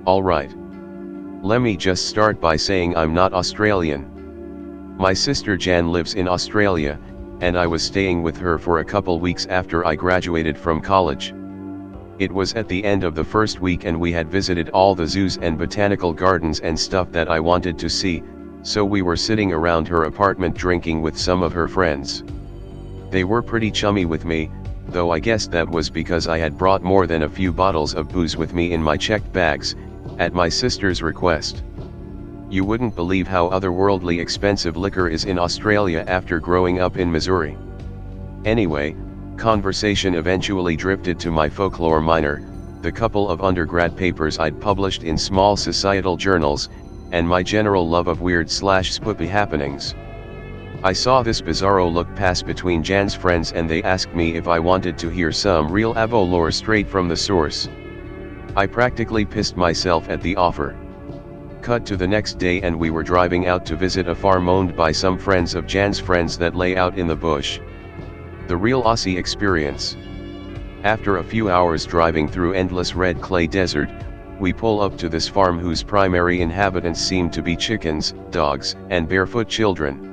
Alright. Let me just start by saying I'm not Australian. My sister Jan lives in Australia, and I was staying with her for a couple weeks after I graduated from college. It was at the end of the first week and we had visited all the zoos and botanical gardens and stuff that I wanted to see, so we were sitting around her apartment drinking with some of her friends. They were pretty chummy with me, though I guess that was because I had brought more than a few bottles of booze with me in my checked bags, at my sister's request. You wouldn't believe how otherworldly expensive liquor is in Australia after growing up in Missouri. Anyway, conversation eventually drifted to my folklore minor, the couple of undergrad papers I'd published in small societal journals, and my general love of weird/spoopy happenings. I saw this bizarro look pass between Jan's friends and they asked me if I wanted to hear some real avo lore straight from the source. I practically pissed myself at the offer. Cut to the next day and we were driving out to visit a farm owned by some friends of Jan's friends that lay out in the bush. The real Aussie experience. After a few hours driving through endless red clay desert, we pull up to this farm whose primary inhabitants seem to be chickens, dogs, and barefoot children.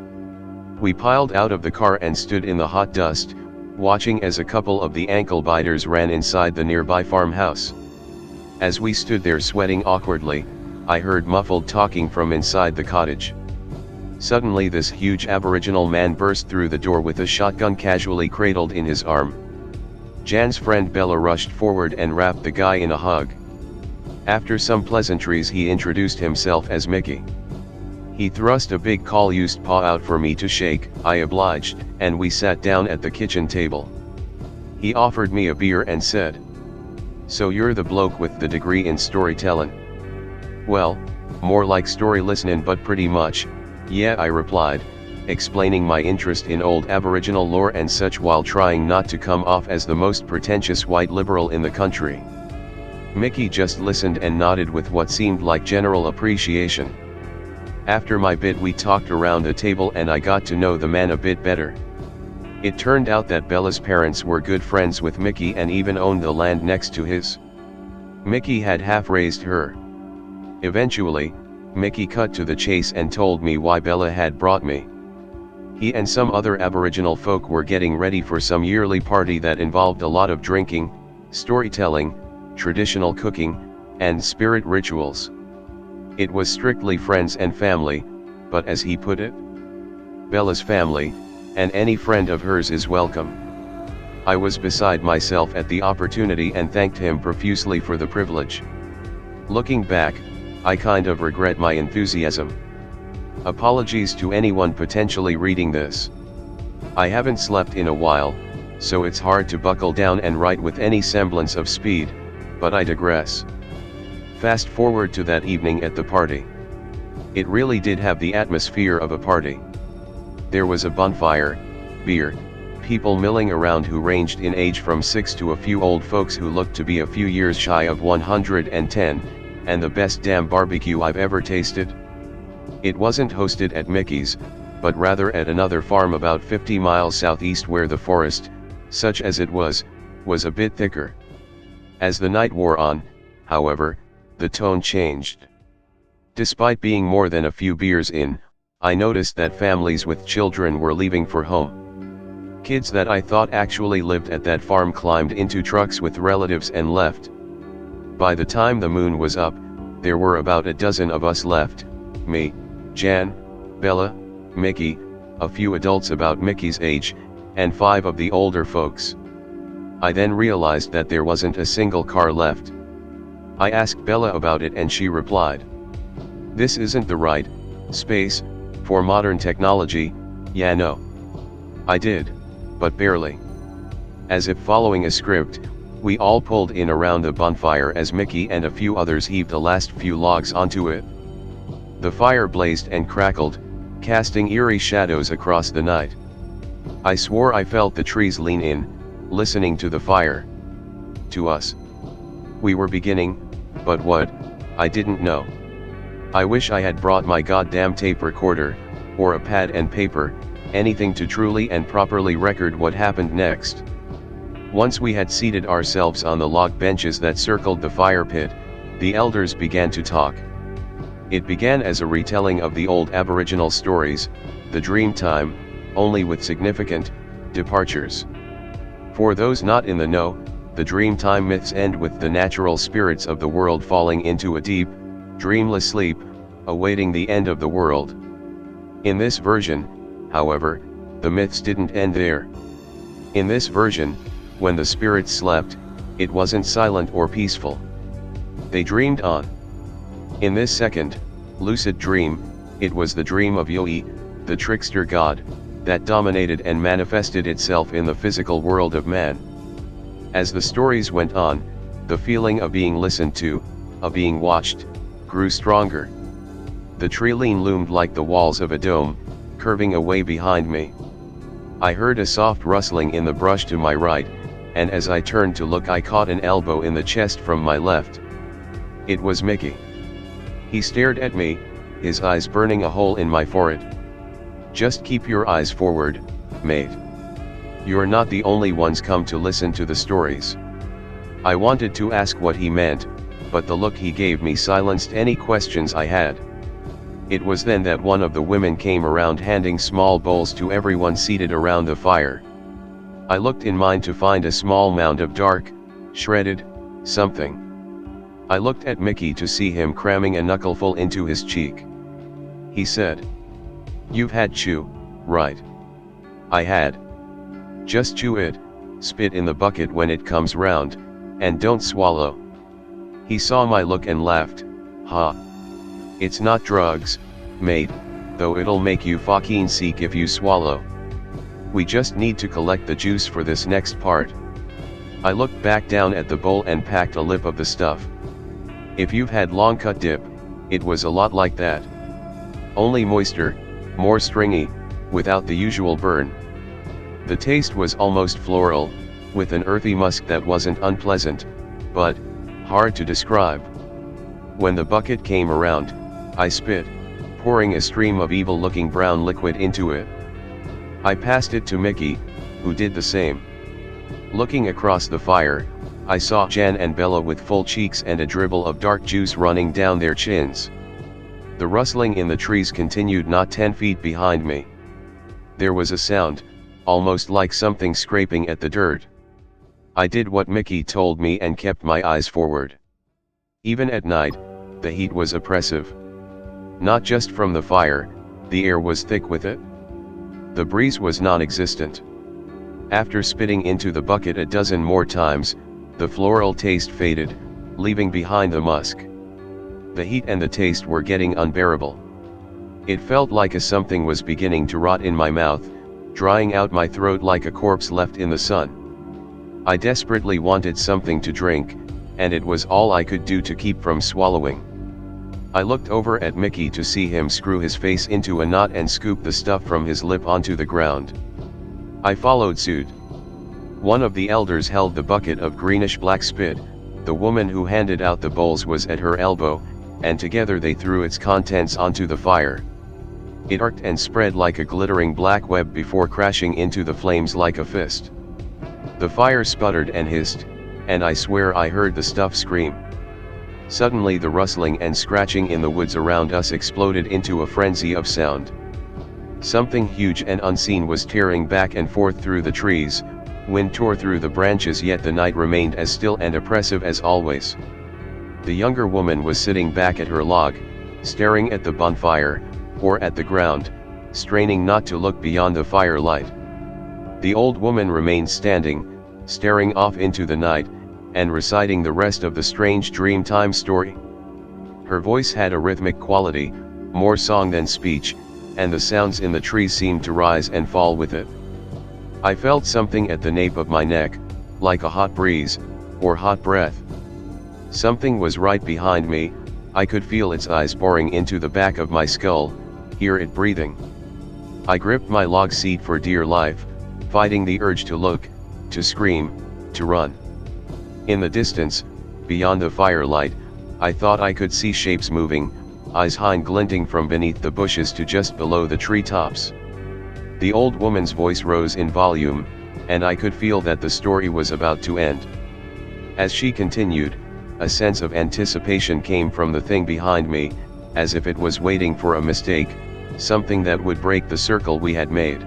We piled out of the car and stood in the hot dust, watching as a couple of the ankle biters ran inside the nearby farmhouse. As we stood there sweating awkwardly, I heard muffled talking from inside the cottage. Suddenly this huge Aboriginal man burst through the door with a shotgun casually cradled in his arm. Jan's friend Bella rushed forward and wrapped the guy in a hug. After some pleasantries he introduced himself as Mickey. He thrust a big call-used paw out for me to shake, I obliged, and we sat down at the kitchen table. He offered me a beer and said, "So you're the bloke with the degree in storytellin'?" "Well, more like story listening but pretty much, yeah," I replied, explaining my interest in old Aboriginal lore and such while trying not to come off as the most pretentious white liberal in the country. Mickey just listened and nodded with what seemed like general appreciation. After my bit we talked around the table and I got to know the man a bit better. It turned out that Bella's parents were good friends with Mickey and even owned the land next to his. Mickey had half-raised her. Eventually, Mickey cut to the chase and told me why Bella had brought me. He and some other Aboriginal folk were getting ready for some yearly party that involved a lot of drinking, storytelling, traditional cooking, and spirit rituals. It was strictly friends and family, but as he put it, Bella's family, and any friend of hers is welcome. I was beside myself at the opportunity and thanked him profusely for the privilege. Looking back, I kind of regret my enthusiasm. Apologies to anyone potentially reading this. I haven't slept in a while, so it's hard to buckle down and write with any semblance of speed, but I digress. Fast forward to that evening at the party. It really did have the atmosphere of a party. There was a bonfire, beer, people milling around who ranged in age from 6 to a few old folks who looked to be a few years shy of 110, and the best damn barbecue I've ever tasted. It wasn't hosted at Mickey's, but rather at another farm about 50 miles southeast where the forest, such as it was a bit thicker. As the night wore on, however, the tone changed. Despite being more than a few beers in, I noticed that families with children were leaving for home. Kids that I thought actually lived at that farm climbed into trucks with relatives and left. By the time the moon was up, there were about a dozen of us left, me, Jan, Bella, Mickey, a few adults about Mickey's age, and 5 of the older folks. I then realized that there wasn't a single car left. I asked Bella about it and she replied, "This isn't the right space for modern technology, yeah no." I did, but barely. As if following a script, we all pulled in around the bonfire as Mickey and a few others heaved the last few logs onto it. The fire blazed and crackled, casting eerie shadows across the night. I swore I felt the trees lean in, listening to the fire. To us. We were beginning, but what, I didn't know. I wish I had brought my goddamn tape recorder, or a pad and paper, anything to truly and properly record what happened next. Once we had seated ourselves on the log benches that circled the fire pit, The elders began to talk. It began as a retelling of the old Aboriginal stories, the dream time, only with significant departures. For those not in the know, the dream time myths end with the natural spirits of the world falling into a deep, dreamless sleep, awaiting the end of the world. In this version, however, the myths didn't end there. In this version, when the spirits slept, it wasn't silent or peaceful. They dreamed on. In this second, lucid dream, it was the dream of Yowie, the trickster god, that dominated and manifested itself in the physical world of man. As the stories went on, the feeling of being listened to, of being watched, grew stronger. The tree loomed like the walls of a dome, curving away behind me. I heard a soft rustling in the brush to my right, and as I turned to look I caught an elbow in the chest from my left. It was Mickey. He stared at me, his eyes burning a hole in my forehead. "Just keep your eyes forward, mate. You're not the only ones come to listen to the stories." I wanted to ask what he meant, but the look he gave me silenced any questions I had. It was then that one of the women came around handing small bowls to everyone seated around the fire. I looked in mine to find a small mound of dark, shredded, something. I looked at Mickey to see him cramming a knuckleful into his cheek. He said, "You've had chew, right?" I had. "Just chew it, spit in the bucket when it comes round, and don't swallow." He saw my look and laughed, "Ha. It's not drugs, mate, though it'll make you fucking sick if you swallow. We just need to collect the juice for this next part." I looked back down at the bowl and packed a lip of the stuff. If you've had long cut dip, it was a lot like that. Only moister, more stringy, without the usual burn. The taste was almost floral, with an earthy musk that wasn't unpleasant, but hard to describe. When the bucket came around, I spit, pouring a stream of evil-looking brown liquid into it. I passed it to Mickey, who did the same. Looking across the fire, I saw Jan and Bella with full cheeks and a dribble of dark juice running down their chins. The rustling in the trees continued not 10 feet behind me. There was a sound, almost like something scraping at the dirt. I did what Mickey told me and kept my eyes forward. Even at night, the heat was oppressive. Not just from the fire, the air was thick with it. The breeze was non-existent. After spitting into the bucket a dozen more times, the floral taste faded, leaving behind the musk. The heat and the taste were getting unbearable. It felt like something was beginning to rot in my mouth, drying out my throat like a corpse left in the sun. I desperately wanted something to drink, and it was all I could do to keep from swallowing. I looked over at Mickey to see him screw his face into a knot and scoop the stuff from his lip onto the ground. I followed suit. One of the elders held the bucket of greenish-black spit, the woman who handed out the bowls was at her elbow, and together they threw its contents onto the fire. It arced and spread like a glittering black web before crashing into the flames like a fist. The fire sputtered and hissed, and I swear I heard the stuff scream. Suddenly the rustling and scratching in the woods around us exploded into a frenzy of sound. Something huge and unseen was tearing back and forth through the trees. Wind tore through the branches, yet the night remained as still and oppressive as always. The younger woman was sitting back at her log, staring at the bonfire, or at the ground, straining not to look beyond the firelight. The old woman remained standing, staring off into the night, and reciting the rest of the strange dream time story. Her voice had a rhythmic quality, more song than speech, and the sounds in the trees seemed to rise and fall with it. I felt something at the nape of my neck, like a hot breeze, or hot breath. Something was right behind me. I could feel its eyes boring into the back of my skull, hear it breathing. I gripped my log seat for dear life, fighting the urge to look, to scream, to run. In the distance, beyond the firelight, I thought I could see shapes moving, eyes hind glinting from beneath the bushes to just below the treetops. The old woman's voice rose in volume, and I could feel that the story was about to end. As she continued, a sense of anticipation came from the thing behind me, as if it was waiting for a mistake, something that would break the circle we had made.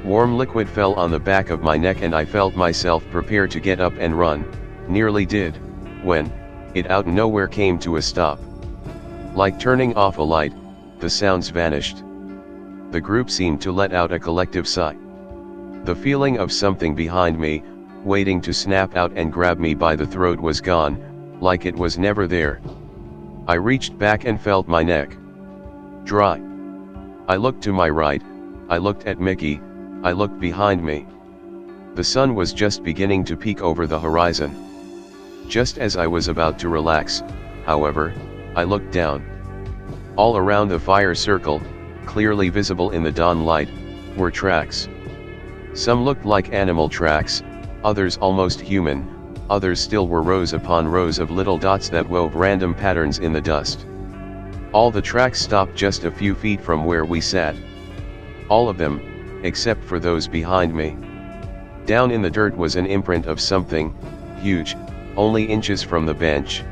Warm liquid fell on the back of my neck and I felt myself prepare to get up and run, nearly did, when, it out of nowhere came to a stop. Like turning off a light, the sounds vanished. The group seemed to let out a collective sigh. The feeling of something behind me, waiting to snap out and grab me by the throat was gone, like it was never there. I reached back and felt my neck dry. I looked to my right, I looked at Mickey, I looked behind me. The sun was just beginning to peek over the horizon. Just as I was about to relax, however, I looked down. All around the fire circle, clearly visible in the dawn light, were tracks. Some looked like animal tracks, others almost human, others still were rows upon rows of little dots that wove random patterns in the dust. All the tracks stopped just a few feet from where we sat. All of them, except for those behind me. Down in the dirt was an imprint of something huge, only inches from the bench.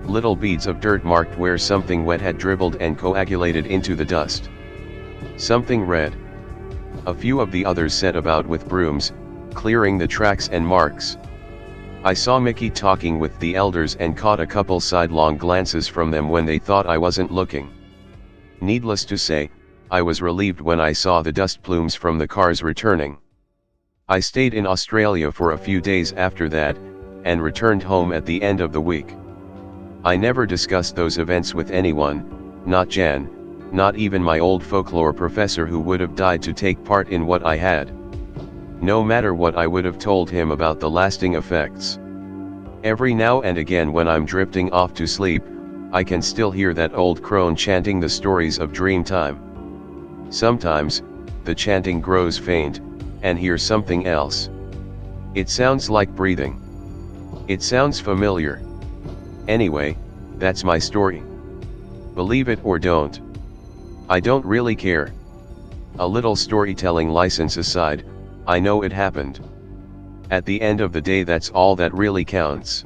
Little beads of dirt marked where something wet had dribbled and coagulated into the dust. Something red. A few of the others set about with brooms, clearing the tracks and marks. I saw Mickey talking with the elders and caught a couple sidelong glances from them when they thought I wasn't looking. Needless to say, I was relieved when I saw the dust plumes from the cars returning. I stayed in Australia for a few days after that, and returned home at the end of the week. I never discussed those events with anyone, not Jan, not even my old folklore professor who would have died to take part in what I had. No matter what I would have told him about the lasting effects. Every now and again when I'm drifting off to sleep, I can still hear that old crone chanting the stories of Dreamtime. Sometimes, the chanting grows faint, and hear something else. It sounds like breathing. It sounds familiar. Anyway, that's my story. Believe it or don't. I don't really care. A little storytelling license aside, I know it happened. At the end of the day, that's all that really counts.